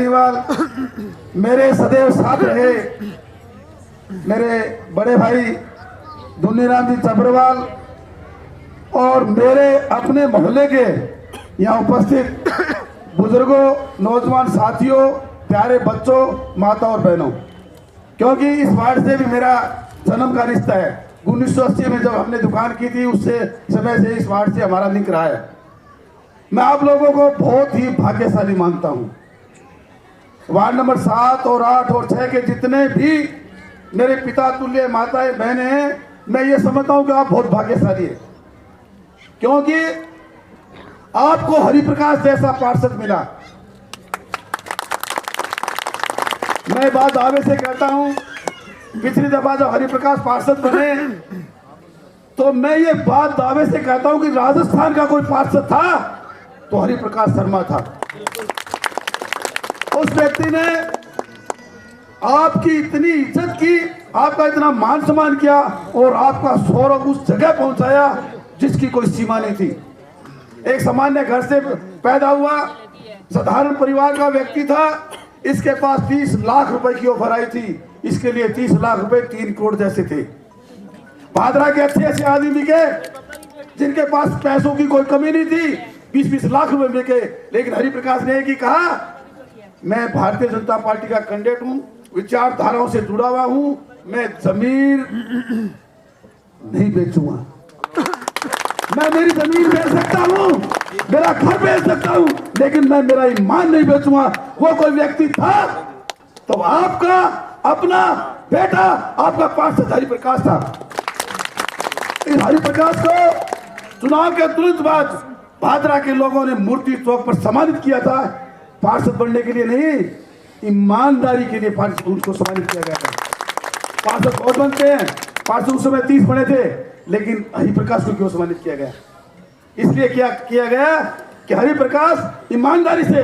सैनीवाल, मेरे सदैव साथ रहे मेरे बड़े भाई दुन्नीराम जी चबरवाल और मेरे अपने मोहल्ले के यहाँ उपस्थित बुजुर्गों, नौजवान साथियों, प्यारे बच्चों, माता और बहनों, क्योंकि इस वार्ड से भी मेरा जन्म का रिश्ता है। 1980 में जब हमने दुकान की थी उससे समय से इस वार्ड से हमारा लिंक रहा है। मैं आप लोगों को बहुत ही भाग्यशाली मानता हूँ। वार्ड नंबर 7 और 8 और 6 के जितने भी मेरे पिता तुल्य माताएं बहनें हैं, मैं ये समझता हूँ कि आप बहुत भाग्यशाली हैं, क्योंकि आपको हरिप्रकाश जैसा पार्षद मिला। मैं बात दावे से कहता हूं, पिछली दफा जब हरिप्रकाश पार्षद बने तो मैं ये बात दावे से कहता हूं कि राजस्थान का कोई पार्षद था तो हरिप्रकाश शर्मा था। उस व्यक्ति ने आपकी इतनी इज्जत की, आपका इतना मान सम्मान किया और आपका सौरभ उस जगह पहुंचाया जिसकी कोई सीमा नहीं थी। एक सामान्य घर से पैदा हुआ, साधारण परिवार का व्यक्ति था। इसके पास 30 लाख रुपए की ऑफर आई थी। इसके लिए 30 लाख रुपए 3 करोड़ जैसे थे। भादरा के अच्छे ऐसे आदमी मिले जिनके पास पैसों की कोई कमी नहीं थी, 20-20 लाख रुपए मिले। लेकिन हरिप्रकाश ने एक ही कहा, मैं भारतीय जनता पार्टी का कैंडिडेट हूं, विचारधाराओं से जुड़ा हुआ हूं, मैं जमीन नहीं बेचूंगा। मैं मेरी जमीन बेच सकता हूँ, मेरा घर बेच सकता हूँ, लेकिन मैं मेरा ईमान नहीं बेचूंगा। वो कोई व्यक्ति था तो आपका अपना बेटा, आपका पार्षद हरिप्रकाश था। इस हरिप्रकाश को चुनाव के तुरंत बाद भादरा के लोगों ने मूर्ति चौक पर सम्मानित किया था। पार्षद बनने के लिए नहीं, ईमानदारी के लिए पार्षद उनको सम्मानित किया गया था। पार्षद बहुत बनते हैं, पार्षद उस समय 30 बने थे, लेकिन हरिप्रकाश को क्यों सम्मानित किया गया? इसलिए क्या किया गया कि हरिप्रकाश ईमानदारी से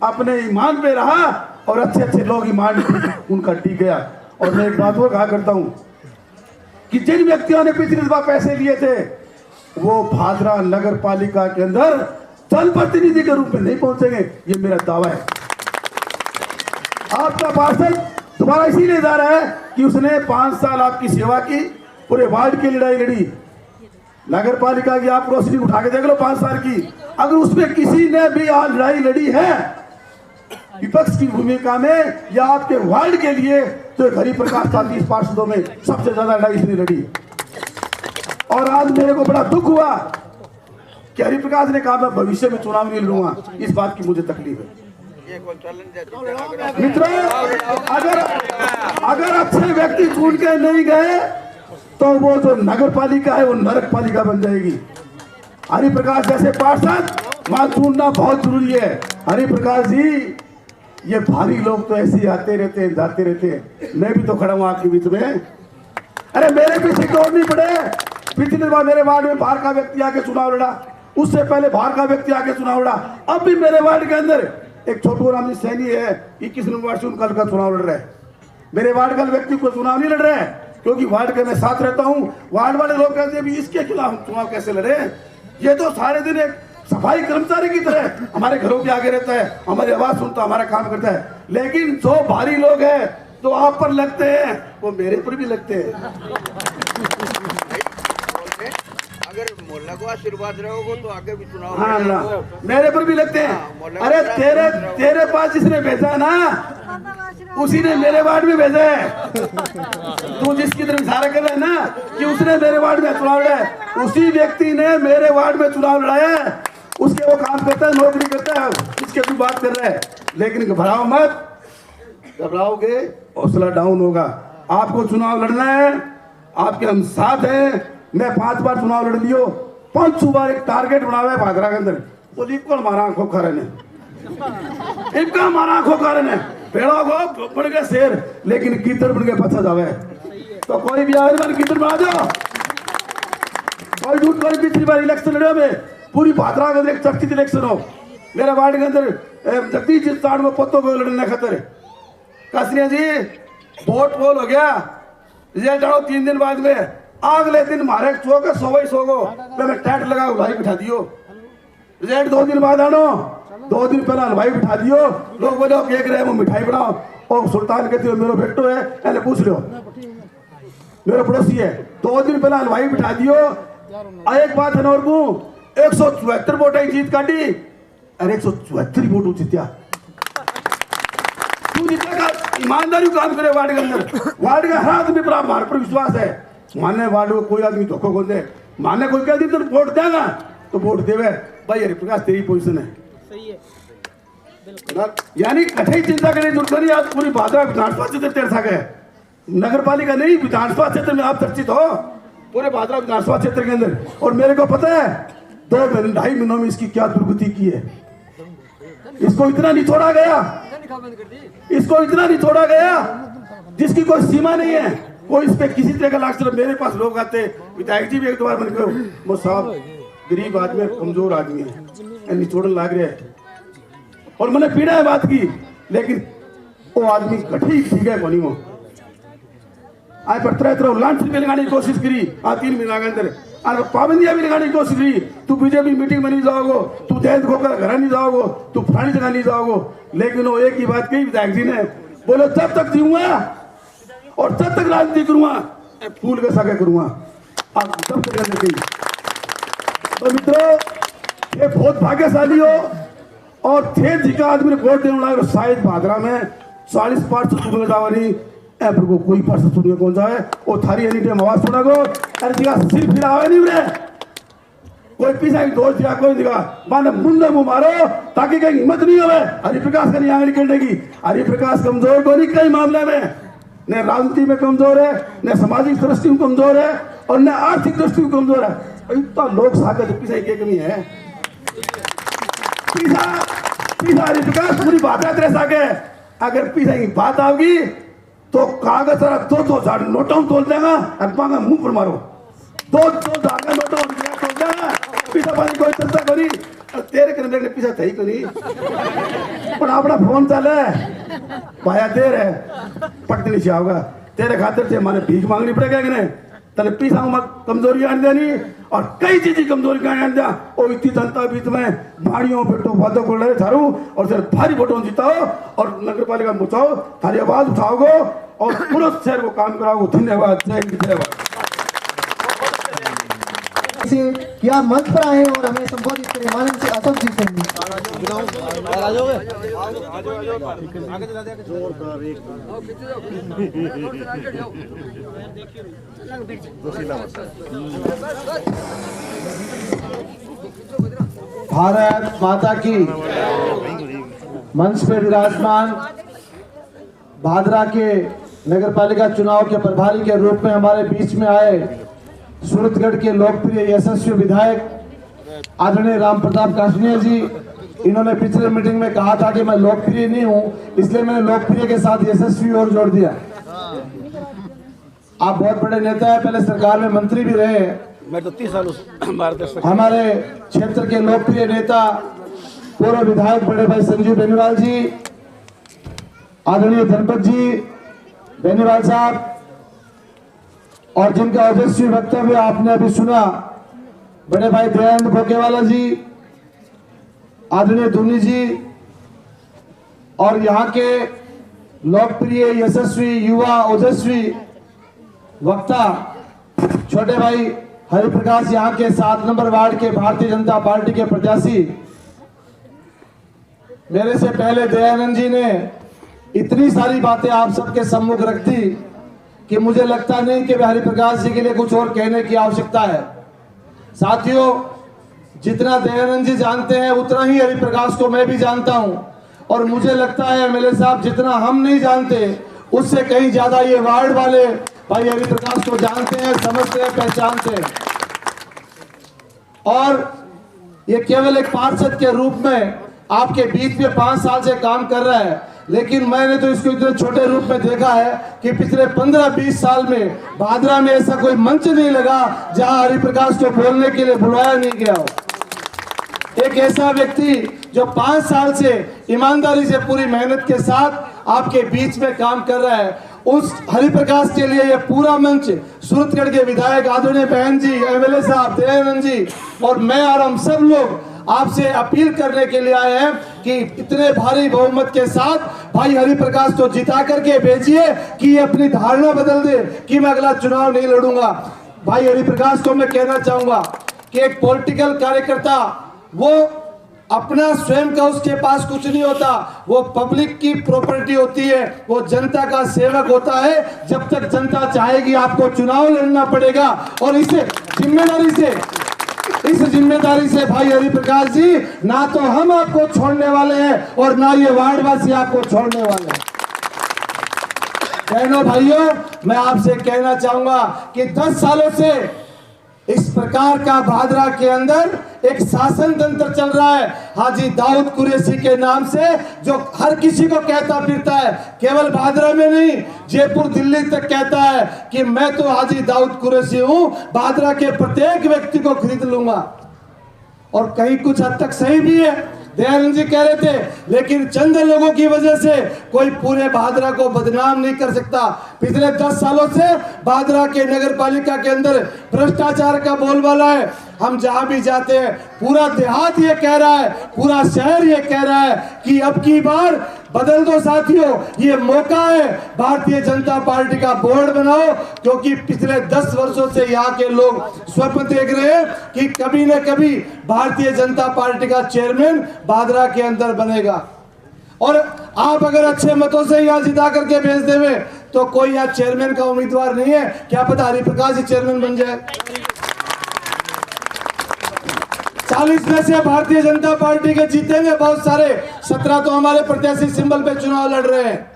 अपने ईमान पे रहा और अच्छे अच्छे लोग ईमान उनका टिक गया। और मैं एक बात और कहा करता हूं कि जिन व्यक्तियों ने पिछली दफा पैसे लिए थे वो भादरा नगर पालिका के अंदर जनप्रतिनिधि के रूप में नहीं पहुंचेंगे, ये मेरा दावा है। आपका पार्षद दोबारा इसीलिए जा रहा है कि उसने 5 साल आपकी सेवा की, पूरे वार्ड की लड़ाई लड़ी, नगर पालिका की आप रोशनी उठा के देख लो 5 साल की। अगर उसमें किसी ने भी आज लड़ाई लड़ी है विपक्ष की भूमिका में या आपके वार्ड के लिए, तो हरिप्रकाश 30 पार्षदों में सबसे ज्यादा लड़ाई इसने लड़ी। और आज मेरे को बड़ा दुख हुआ कि हरिप्रकाश ने कहा मैं भविष्य में चुनाव नहीं लड़ूंगा। इस बात की मुझे तकलीफ है। मित्रों, अगर अच्छे व्यक्ति चुन के नहीं गए तो वो जो नगर पालिका है वो नरक पालिका बन जाएगी। हरिप्रकाश जैसे पार्षद वहां चुनना बहुत जरूरी है। हरिप्रकाश जी, ये भारी लोग तो ऐसे ही आते रहते हैं, जाते रहते हैं। मैं भी तो खड़ा हूं आपके बीच में। अरे मेरे पीछे क्यों नहीं पड़े? पिछली बार मेरे वार्ड में बाहर का व्यक्ति आके चुनाव लड़ा, उससे पहले बाहर का व्यक्ति आके चुनाव लड़ा, अब भी मेरे वार्ड के अंदर एक छोटू राम जी सैनी है, 21 नंबर वार्ड से उनका चुनाव लड़ रहा है। मेरे वार्ड का व्यक्ति को चुनाव नहीं लड़ रहा है, क्योंकि वार्ड के मैं साथ रहता हूं। वार्ड वाले लोग कहते हैं भी इसके खिलाफ चुनाव कैसे लड़े? ये तो सारे दिन एक सफाई कर्मचारी की तरह हमारे घरों के आगे रहता है, हमारी आवाज सुनता, हमारा काम करता है। लेकिन जो भारी लोग हैं जो आप पर लगते हैं वो मेरे पर भी लगते हैं। अगर मोहल्ला को आशीर्वाद रहोगे तो आगे भी चुनाव मेरे पर भी लगते हैं। अरे तेरे पास जिसने भेजा ना उसी ने मेरे वार्ड में भेजा है। तू जिसकी तरफ इशारा कर रहा है ना कि उसने मेरे वार्ड में चुनाव लड़ा है, उसी व्यक्ति ने मेरे वार्ड में चुनाव लड़ाया है। उसके वो काम करता है, नौकरी करता है, इसके तू बात कर रहा है। लेकिन घबराओ मत, घबराओगे हौसला डाउन होगा। आपको चुनाव लड़ना है, आपके हम साथ हैं। मैं 5 बार चुनाव लड़ लियो, 5 बार एक टारगेट बनाया है भादरा के अंदर, तो लिखो हमारा आंखों कारण है, इनका हमारा आंखों कारण है। पेड़ों को बन गए शेर, लेकिन कीतर बन गए बचा जावे। तो कोई भी आगे कीतर बना जाओ, कोई झूठ कोई पिछली बार इलेक्शन लड़े में पूरी भादरा के अंदर एक चर्चित इलेक्शन हो। मेरे वार्ड के अंदर जगदीश स्थान में पत्तों को लड़ने खतर कसरिया जी वोट पोल हो गया, रिजल्ट आओ 3 दिन बाद में, अगले दिन मारे चौक 100 गो मैं टैट लगा भाई बिठा दियो। रिजल्ट 2 दिन बाद आनो, 2 दिन पहले हलवाई बिठा दियो, लोग बोले हो केक रहे वो मिठाई बनाओ, और सुल्तान कहती हो मेरा बेटो है, पहले पूछ लो मेरा पड़ोसी है। 2 दिन पहले हलवाई बिठा दियो। एक बात है नौरबू, 174 वोट जीत काटी, अरे 174 वोट जीत्या। तू जीतेगा, ईमानदारी काम करे वार्ड के अंदर, वार्ड का हर आदमी पर हमारे पर विश्वास है। माने वार्ड में कोई आदमी धोखा खोल दे, माने कोई कह दी तो वोट देगा तो वोट देवे भाई। हरिप्रकाश तेरी पोजीशन है, सही है, यानी कठिन चिंता करने की जरूरत नहीं। आज पूरी भादरा विधानसभा क्षेत्र तेरे साथ है, नगर पालिका नहीं, विधानसभा क्षेत्र में आप चर्चित हो, पूरे भादरा विधानसभा क्षेत्र के अंदर। और मेरे को पता है 2-2.5 महीनों में इसकी क्या दुर्गति की है। इसको इतना नहीं छोड़ा गया, इसको इतना नहीं छोड़ा गया जिसकी कोई सीमा नहीं है। कोई इस पे किसी तरह का लाख, चलो मेरे पास लोग आते, विधायक जी भी एक 2 बार मैंने कहा वो साहब गरीब आदमी, कमजोर आदमी है, निचोड़न लाग रहे हैं, और मैंने पीड़ा है बात की, लेकिन वो आदमी कठी ठीक है कोनी वो आज पर तरह लांच भी लगाने की कोशिश करी। 3 महीना के अंदर और पाबंदियां भी लगाने की कोशिश करी। तू बीजेपी मीटिंग में नहीं जाओगे, तू जयंत खोकर घर नहीं जाओगे, तू फलानी जगह नहीं जाओगे, लेकिन वो एक ही बात कही विधायक जी ने, बोलो जब तक जीऊंगा और जब तक राजनीति करूंगा फूल के सागे करूंगा। आप तब तक कही। तो मित्रों ये बहुत भाग्यशाली हो, और थे जी का आदमी ने वोट देने लगा, शायद भादरा में 40% सुनने जावा नहीं को कोई पर्सन सुनने कौन जाए, वो थारी एनी टाइम आवाज सुना गो, अरे जी का सिर फिर आवे नहीं रे, कोई पीछा की दोस्त दिया कोई दिखा माने मुंडे मुंह मारो ताकि कहीं हिम्मत नहीं होवे हरिप्रकाश का नहीं आगे निकलने की। हरिप्रकाश कमजोर को नहीं कई मामले में, न राजनीति में कमजोर है, न सामाजिक दृष्टि में कमजोर है, और न आर्थिक दृष्टि में कमजोर है। इतना लोग सागर पीछा की कमी है, पीछा हरिप्रकाश पूरी बात है तेरे सागे। अगर पीछा की बात आओगी तो कागज सारा 2,000 नोटों तोड़ देगा, और मुंह पर मारो 2,000 का नोटों तोड़ देगा। पीछा पानी कोई चलता करी, तेरे करने के पीछा थई करी, पर अपना फोन चले भाया देर है पटक नहीं जाओगा, तेरे खातिर से माने भीख मांगनी पड़ेगा कि तने पीछा कमजोरी आने देनी, और कई चीजें कमजोरी आने दिया। और इतनी जनता बीच में भाड़ियों बेटो वादों को लड़े थारू, और फिर भारी वोटों जिताओ और नगर पालिका मुचाओ, थारी आवाज उठाओगे और पूरे शहर को काम कराओगे। धन्यवाद, जय हिंद, जय भारत। क्या मंच पर आए और हमें संबोधित करें माननीय श्री अशोक जी से। भारत माता की। मंच पे विराजमान भादरा के नगर पालिका चुनाव के प्रभारी के रूप में हमारे बीच में आए सूरतगढ़ के लोकप्रिय यशस्वी विधायक आदरणीय राम प्रताप काशनिया जी। इन्होंने पिछले मीटिंग में कहा था कि मैं लोकप्रिय नहीं हूं, इसलिए मैंने लोकप्रिय के साथ यशस्वी और जोड़ दिया। आप बहुत बड़े नेता हैं, पहले सरकार में मंत्री भी रहे। मैं तो 30 साल हमारे क्षेत्र के लोकप्रिय नेता पूर्व विधायक बड़े भाई संजीव बेनीवाल जी, आदरणीय धनपत जी बेनीवाल साहब, और जिनका ओजस्वी वक्तव्य आपने अभी सुना बड़े भाई दयानंद भोकेवाला जी, आदरणीय धुनी जी, और यहाँ के लोकप्रिय यशस्वी युवा ओजस्वी वक्ता छोटे भाई हरिप्रकाश, यहाँ के 7 नंबर वार्ड के भारतीय जनता पार्टी के प्रत्याशी। मेरे से पहले दयानंद जी ने इतनी सारी बातें आप सबके सम्मुख रख दी कि मुझे लगता नहीं कि हरिप्रकाश जी के लिए कुछ और कहने की आवश्यकता है। साथियों, जितना दयानंद जी जानते हैं उतना ही हरिप्रकाश को मैं भी जानता हूं, और मुझे लगता है एमएलए साहब जितना हम नहीं जानते उससे कहीं ज्यादा ये वार्ड वाले भाई हरिप्रकाश को जानते हैं, समझते हैं, पहचानते हैं। और ये केवल एक पार्षद के रूप में आपके बीच में 5 साल से काम कर रहा है, लेकिन मैंने तो इसको इतने छोटे रूप में देखा है कि पिछले 15-20 साल में भादरा में ऐसा कोई मंच नहीं लगा जहां हरिप्रकाश को बोलने के लिए बुलाया नहीं गया हो। एक ऐसा व्यक्ति जो 5 साल से ईमानदारी से पूरी मेहनत के साथ आपके बीच में काम कर रहा है, उस हरिप्रकाश के लिए यह पूरा मंच सूरतगढ़ के विधायक आदरणीय बहन जी, एमएलए साहब, दयानंद जी और मैं और हम सब लोग आपसे अपील करने के लिए आए हैं कि इतने भारी बहुमत के साथ भाई हरिप्रकाश को जिता करके भेजिए कि ये अपनी धारणा बदल दे कि मैं अगला चुनाव नहीं लड़ूंगा। भाई हरिप्रकाश को मैं कहना चाहूंगा कि एक पॉलिटिकल कार्यकर्ता वो अपना स्वयं का उसके पास कुछ नहीं होता, वो पब्लिक की प्रॉपर्टी होती है, वो जनता का सेवक होता है। जब तक जनता चाहेगी आपको चुनाव लड़ना पड़ेगा और इसे इस जिम्मेदारी से भाई हरिप्रकाश जी ना तो हम आपको छोड़ने वाले हैं और ना ये वार्डवासी आपको छोड़ने वाले हैं। बहनों भाइयों, मैं आपसे कहना चाहूंगा कि 10 सालों से इस प्रकार का भादरा के अंदर एक शासन तंत्र चल रहा है हाजी दाऊद कुरैशी के नाम से, जो हर किसी को कहता फिरता है, केवल भादरा में नहीं जयपुर दिल्ली तक कहता है कि मैं तो हाजी दाऊद कुरैशी हूं, भादरा के प्रत्येक व्यक्ति को खरीद लूंगा। और कहीं कुछ हद तक सही भी है, दयानंद जी कह रहे थे, लेकिन चंद लोगों की वजह से कोई पूरे भादरा को बदनाम नहीं कर सकता। पिछले 10 सालों से भादरा के नगर पालिका के अंदर भ्रष्टाचार का बोलबाला है। हम जहां भी जाते हैं पूरा देहात ये कह रहा है, पूरा शहर ये कह रहा है कि अब की बार बदल दो साथियों, ये मौका है, भारतीय जनता पार्टी का बोर्ड बनाओ, क्योंकि पिछले 10 वर्षों से यहाँ के लोग स्वप्न देख रहे हैं कि कभी न कभी भारतीय जनता पार्टी का चेयरमैन भादरा के अंदर बनेगा। और आप अगर अच्छे मतों से यहाँ जिता करके भेज देवे तो कोई यहाँ चेयरमैन का उम्मीदवार नहीं है, क्या पता हरिप्रकाश ही चेयरमैन बन जाए। 40 में से भारतीय जनता पार्टी के जीतेंगे बहुत सारे, 17 तो हमारे प्रत्याशी सिंबल पे चुनाव लड़ रहे हैं।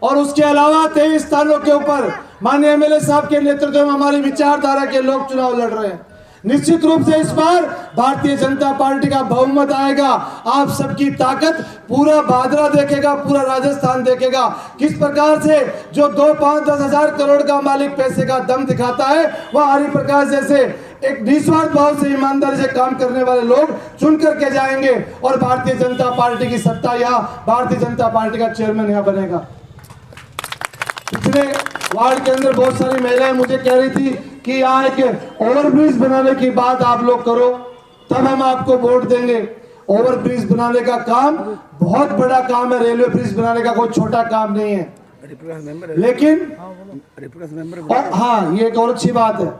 और उसके अलावा 23 स्थानों के ऊपर माननीय एमएलए साहब के नेतृत्व में हमारी विचारधारा के लोग चुनाव लड़ रहे हैं। निश्चित रूप से इस बार भारतीय जनता पार्टी का बहुमत आएगा। आप सबकी ताकत पूरा भादरा देखेगा, पूरा राजस्थान देखेगा किस प्रकार से जो 2, 5, 10 हजार करोड़ का मालिक पैसे का दम दिखाता है, वह हरिप्रकाश जैसे एक निस्वार्थ भाव से ईमानदारी से काम करने वाले लोग चुन करके जाएंगे और भारतीय जनता पार्टी की सत्ता यहाँ, भारतीय जनता पार्टी का चेयरमैन यहाँ बनेगा। पिछले वार्ड के अंदर बहुत सारी महिलाएं मुझे कह रही थी कि यहाँ एक ओवरब्रिज बनाने की बात आप लोग करो, तब हम आपको वोट देंगे। ओवरब्रिज बनाने का काम बहुत बड़ा काम है, रेलवे ब्रिज बनाने का कोई छोटा काम नहीं है। लेकिन और हाँ, ये एक और अच्छी बात है,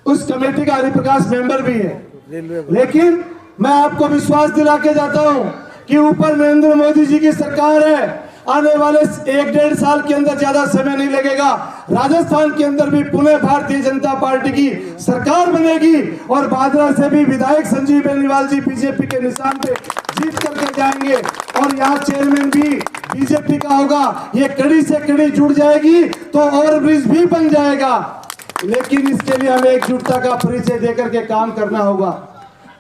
उस कमेटी का हरिप्रकाश मेंबर भी है। लेकिन मैं आपको विश्वास दिला के जाता हूं कि ऊपर नरेंद्र मोदी जी की सरकार है, आने वाले 1-1.5 साल के अंदर ज्यादा समय नहीं लगेगा, राजस्थान के अंदर भी पुनः भारतीय जनता पार्टी की सरकार बनेगी और भादरा से भी विधायक संजीव बेनीवाल जी बीजेपी के निशान पे जीत करके जाएंगे और यहाँ चेयरमैन भी बीजेपी का होगा। ये कड़ी से कड़ी जुड़ जाएगी तो ओवरब्रिज भी बन जाएगा, लेकिन इसके लिए हमें एकजुटता का परिचय देकर के काम करना होगा।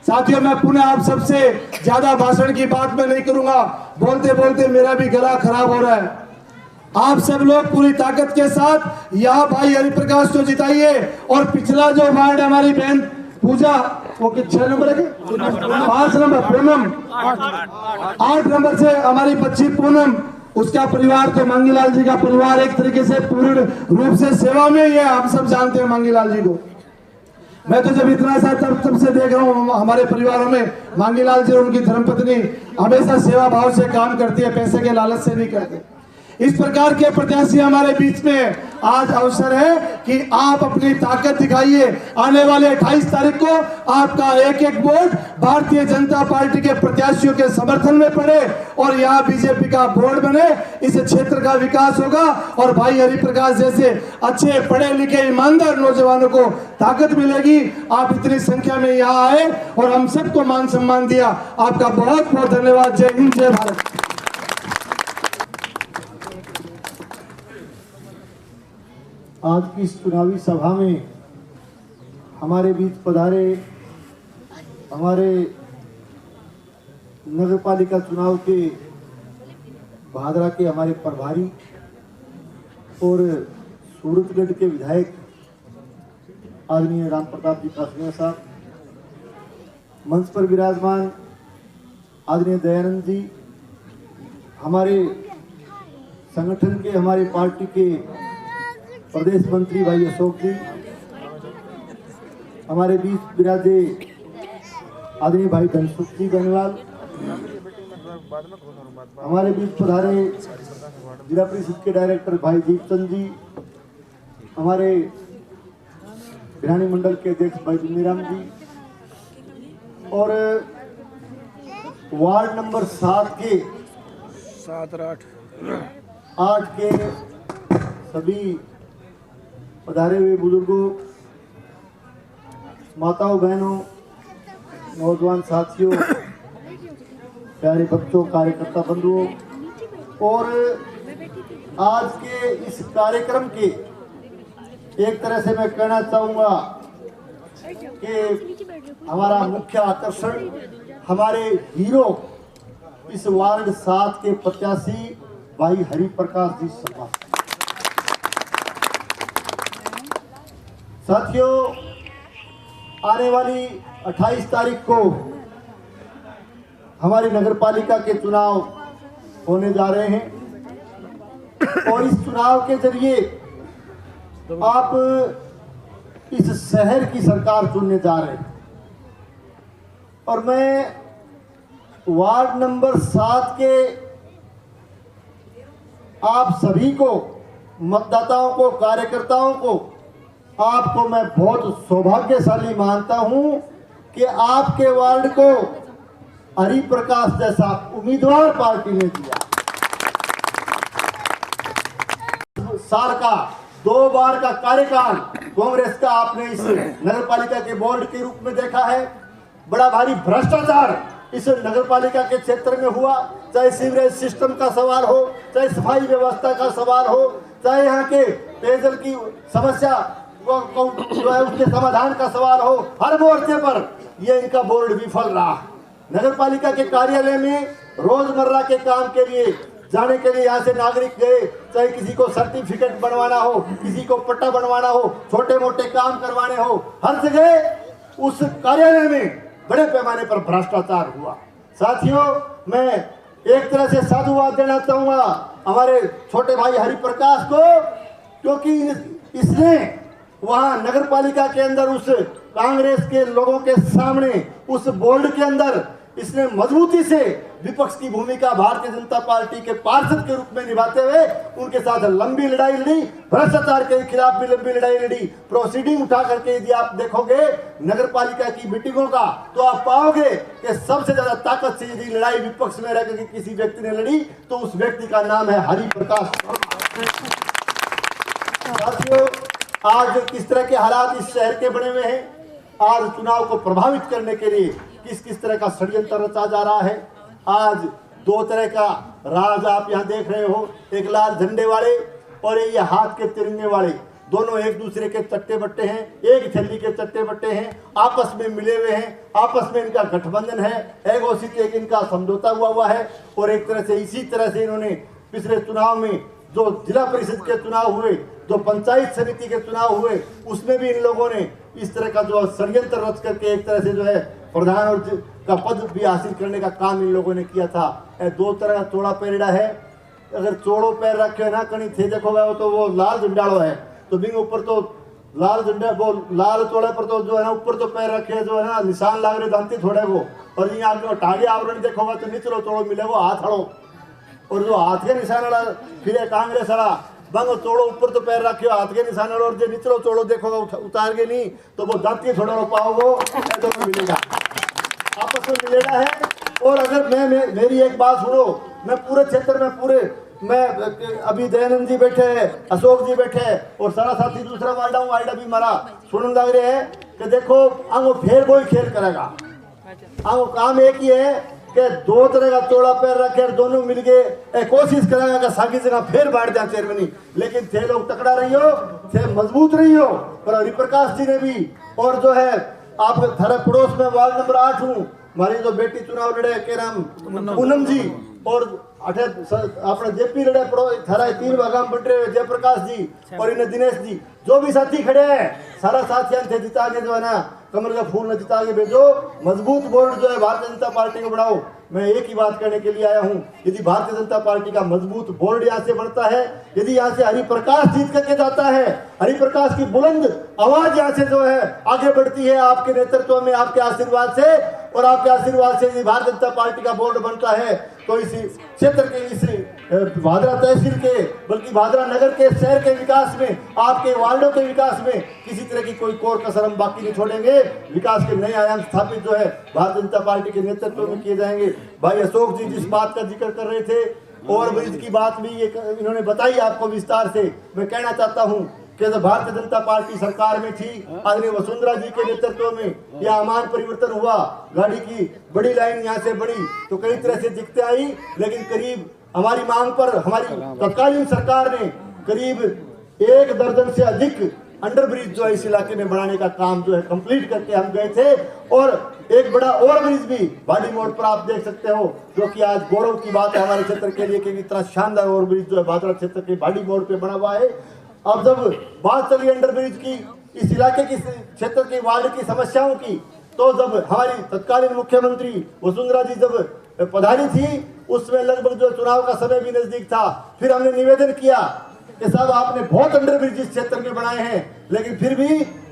साथियों, मैं पुनः आप सबसे ज्यादा भाषण की बात मैं नहीं करूंगा, बोलते बोलते मेरा भी गला खराब हो रहा है। आप सब लोग पूरी ताकत के साथ यहाँ भाई हरिप्रकाश को जिताइए। और पिछला जो वार्ड हमारी बहन पूजा, वो 6 नंबर है, 5 नंबर पूनम, 8 नंबर से हमारी बच्ची पूनम, उसका परिवार तो मांगीलाल जी का परिवार एक तरीके से पूर्ण रूप से सेवा में ही है। आप सब जानते हैं मांगीलाल जी को, मैं तो जब इतना सा तब से देख रहा हूँ हमारे परिवारों में मांगीलाल जी और उनकी धर्मपत्नी हमेशा सेवा भाव से काम करती है, पैसे के लालच से नहीं करते। इस प्रकार के प्रत्याशी हमारे बीच में आज अवसर है कि आप अपनी ताकत दिखाइए। आने वाले 28 तारीख को आपका एक एक वोट भारतीय जनता पार्टी के प्रत्याशियों के समर्थन में पड़े और यहाँ बीजेपी का बोर्ड बने, इस क्षेत्र का विकास होगा और भाई हरिप्रकाश जैसे अच्छे पढ़े लिखे ईमानदार नौजवानों को ताकत मिलेगी। आप इतनी संख्या में यहाँ आए और हम सबको मान सम्मान दिया, आपका बहुत बहुत धन्यवाद। जय हिंद, जय भारत। आज की इस चुनावी सभा में हमारे बीच पधारे हमारे नगर पालिका चुनाव के भादरा के हमारे प्रभारी और सूरतगढ़ के विधायक आदरणीय राम प्रताप जी कासनिया साहब, मंच पर विराजमान आदरणीय दयानंद जी, हमारे संगठन के हमारे पार्टी के प्रदेश मंत्री भाई अशोक जी, हमारे बीच विराजे आदरणीय भाई धनसुख जी बेनीवाल, हमारे बीच पधारे जिला परिषद के डायरेक्टर भाई दीपचंद जी, हमारे बिरानी मंडल के अध्यक्ष भाई बिन्नीराम जी और वार्ड नंबर 7 के 7 और 8 के सभी पधारे हुए बुजुर्गों, माताओं, बहनों, नौजवान साथियों, प्यारे बच्चों, कार्यकर्ता बंधुओं और आज के इस कार्यक्रम के एक तरह से मैं कहना चाहूँगा कि हमारा मुख्य आकर्षण हमारे हीरो इस वार्ड 7 के प्रत्याशी भाई हरि प्रकाश जी सभा। साथियों, आने वाली 28 तारीख को हमारी नगरपालिका के चुनाव होने जा रहे हैं और इस चुनाव के जरिए आप इस शहर की सरकार चुनने जा रहे हैं और मैं वार्ड नंबर 7 के आप सभी को, मतदाताओं को, कार्यकर्ताओं को, आपको मैं बहुत सौभाग्यशाली मानता हूं कि आपके वार्ड को हरि प्रकाश जैसा उम्मीदवार पार्टी ने दिया। साल का 2 बार का कार्यकाल कांग्रेस का आपने इस नगरपालिका के बोर्ड के रूप में देखा है। बड़ा भारी भ्रष्टाचार इस नगरपालिका के क्षेत्र में हुआ, चाहे सीवरेज सिस्टम का सवाल हो, चाहे सफाई व्यवस्था का सवाल हो, चाहे यहाँ के पेयजल की समस्या जो है उसके समाधान का सवाल हो, हर मोर्चे पर ये इनका बोर्ड विफल रहा। नगरपालिका के कार्यालय में रोजमर्रा के काम के लिए जाने के लिए यहाँ से नागरिक गए, चाहे किसी को सर्टिफिकेट बनवाना हो, किसी को पट्टा बनवाना हो, छोटे मोटे काम करवाने हो, हर जगह उस कार्यालय में बड़े पैमाने पर भ्रष्टाचार हुआ। साथियों, मैं एक तरह से साधुवाद देना चाहूंगा हमारे छोटे भाई हरि प्रकाश को, क्योंकि इसने वहां नगरपालिका के अंदर उस कांग्रेस के लोगों के सामने उस बोर्ड के अंदर इसने मजबूती से विपक्ष की भूमिका भारतीय जनता पार्टी के पार्षद के रूप में निभाते हुए उनके साथ लंबी लड़ाई लड़ी, भ्रष्टाचार के खिलाफ भी लंबी लड़ाई लड़ी। प्रोसीडिंग उठा करके यदि आप देखोगे नगरपालिका की मीटिंगों का तो आप पाओगे कि सबसे ज्यादा ताकत से यदि लड़ाई विपक्ष में रहकर किसी व्यक्ति ने लड़ी तो उस व्यक्ति का नाम है हरि प्रकाश। साथियों, आज किस तरह के हालात इस शहर के बने हुए हैं, आज चुनाव को प्रभावित करने के लिए किस किस तरह का षड्यंत्र रचा जा रहा है। आज 2 तरह का राज आप यहाँ देख रहे हो, एक लाल झंडे वाले और ये हाथ के तिरंगे वाले, दोनों एक दूसरे के चट्टे बट्टे हैं, एक थैली के चट्टे बट्टे हैं, आपस में मिले हुए हैं, आपस में इनका गठबंधन है, एक घोषित एक इनका समझौता हुआ है। और एक तरह से इसी तरह से इन्होंने पिछले चुनाव में जो जिला परिषद के चुनाव हुए, जो पंचायत समिति के चुनाव हुए, उसमें भी इन लोगों ने इस तरह का जो षड्यंत्र रच करके एक तरह से जो है प्रधान और का पद भी हासिल करने का काम इन लोगों ने किया था। 2 तरह का चौड़ा पैरड़ा है, अगर चौड़ो पैर रखे ना कहीं थे देखोगे तो वो लाल झंडाड़ो है, तो बिंग ऊपर तो लाल झंडा वो लाल चौड़े पर तो जो है ना ऊपर तो पैर रखे जो है ना निशान लाग रहे दांती थोड़े को, और यहाँ टाड़ी आवरण देखोगे तो निचलो चौड़ो मिले वो हाथ हड़ो, और जो हाथ के निशान वाला फिर कांग्रेस वाला बंग चौड़ो ऊपर तो पैर रखे हाथ के निशान और जो निचलो चौड़ो देखोगे उतार के नहीं तो वो दांती थोड़ा पाओगे तो मिलेगा, आपस में मिलेगा है। और अगर मैं मेरी एक बात सुनो, मैं पूरे क्षेत्र में मैं अभी दयानंद जी बैठे हैं, अशोक जी बैठे हैं और सारा साथी दूसरा वार्डा हूँ आइडा भी मारा सुन लग रहे हैं कि देखो आंगो फेर कोई खेल करेगा, आंगो काम एक ही है कि 2 तरह का चौड़ा पैर रखे दोनों मिल गए कोशिश करेगा कि साकी जगह फेर बांट दिया चेयरमैनी, लेकिन थे लोग तकड़ा रही हो, थे मजबूत रही हो। पर हरिप्रकाश जी ने भी और जो है आप थारे पड़ोस में वार्ड नंबर 8 हूँ, हमारी जो बेटी चुनाव लड़े के नाम पूनम जी और अपने जेपी लड़े पड़ो थारा 3 भागा में बट रहे जयप्रकाश जी और इन्हें दिनेश जी, जो भी साथी खड़े हैं सारा साथियां थे जिता के जो है ना कमर का फूल न जिता के भेजो, मजबूत बोर्ड जो है भारतीय जनता पार्टी को बढ़ाओ। मैं एक ही बात कहने के लिए आया हूं, यदि भारतीय जनता पार्टी का मजबूत बोर्ड यहाँ से बढ़ता है, यदि यहाँ से हरि प्रकाश जीत करके जाता है, हरि प्रकाश की बुलंद आवाज यहाँ से जो है आगे बढ़ती है आपके नेतृत्व में, आपके आशीर्वाद से, और आपके आशीर्वाद से यदि भारतीय जनता पार्टी का बोर्ड बनता है तो इस क्षेत्र के, इस भादरा तहसील के, बल्कि भादरा नगर के, शहर के विकास में, आपके वार्डों के विकास में किसी तरह की कोई कोर कसर हम बाकी नहीं छोड़ेंगे। विकास के नए आयाम स्थापित जो है भारतीय जनता पार्टी के नेतृत्व में किए जाएंगे। भाई अशोक जी जिस बात का जिक्र कर रहे थे, ओवरब्रिज की बात भी इन्होंने बताई आपको विस्तार से। मैं कहना चाहता हूं कि जब भारतीय जनता पार्टी सरकार में थी, आदरणीय वसुंधरा जी के नेतृत्व में यह आमान परिवर्तन हुआ, गाड़ी की बड़ी लाइन यहाँ से बढ़ी तो कई तरह से दिक्कतें आई, लेकिन करीब हमारी मांग पर हमारी तत्कालीन सरकार ने करीब 1 दर्जन से अधिक अंडरब्रिज जो है इस इलाके में बनाने का काम जो है कंप्लीट करके हम गए थे। और एक बड़ा ओवरब्रिज भी भाडी मोड़ पर आप देख सकते हो, जो कि आज गौरव की बात है हमारे क्षेत्र के लिए कि इतना शानदार ओवरब्रिज जो है भादरा क्षेत्र के भाडी मोड़ पे बना हुआ है। अब जब बात चली अंडरब्रिज की, इस इलाके की, क्षेत्र के वार्ड की समस्याओं की, तो जब हमारी तत्कालीन मुख्यमंत्री वसुंधरा जी जब पधारी थी, उसमें लगभग जो चुनाव का समय भी नजदीक था, फिर हमने निवेदन किया कि साहब आपने बहुत अंडरब्रिज इस क्षेत्र में बनाए हैं, लेकिन फिर भी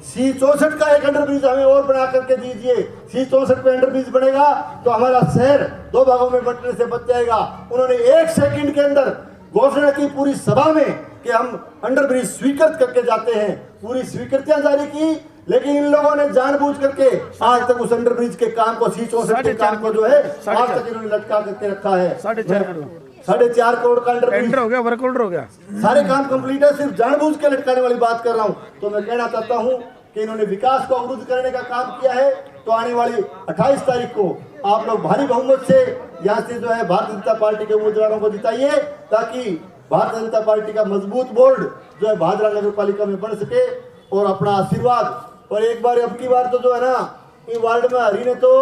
C64 का एक अंडरब्रिज हमें और बना करके दीजिए। C64 पे अंडरब्रिज बनेगा तो हमारा शहर 2 भागों में बंटने से बच जाएगा। उन्होंने 1 सेकंड के अंदर घोषणा की पूरी सभा में कि हम अंडरब्रिज स्वीकृत करके जाते हैं, पूरी स्वीकृतियां जारी की, लेकिन इन लोगों ने जानबूझ करके आज तक उस अंडरब्रिज के काम को, C64 के काम को जो है आज तक इन्होंने लटका करके रखा है। 4.5 करोड़ का अंडरब्रिज हो गया, वर्क ऑर्डर हो गया, सारे काम कंप्लीट है, सिर्फ जानबूझ के लटकाने वाली बात कर रहा हूं। तो मैं कहना चाहता हूं कि इन्होंने विकास को अवरुद्ध करने का काम किया है। तो आने वाली 28 तारीख को आप लोग भारी बहुमत से यहाँ से जो है भारतीय जनता पार्टी के उम्मीदवारों को जिताइए, ताकि भारतीय जनता पार्टी का मजबूत बोर्ड जो है भादरा नगर पालिका में बन सके और अपना आशीर्वाद। और एक बार अब की बार तो जो है ना, ये वार्ड में हरी ने तो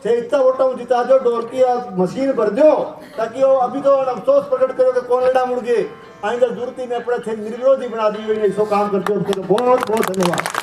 इतना वोटा जिता दो, ढोल की मशीन भर दो, ताकि वो अभी तो अफसोस प्रकट करो कि कौन लड़ा मुड़ गए, आइंदा जरूरत ही नहीं पड़े थे, निर्विरोधी बना दी हुई काम करते हो। उसको तो बहुत बहुत धन्यवाद।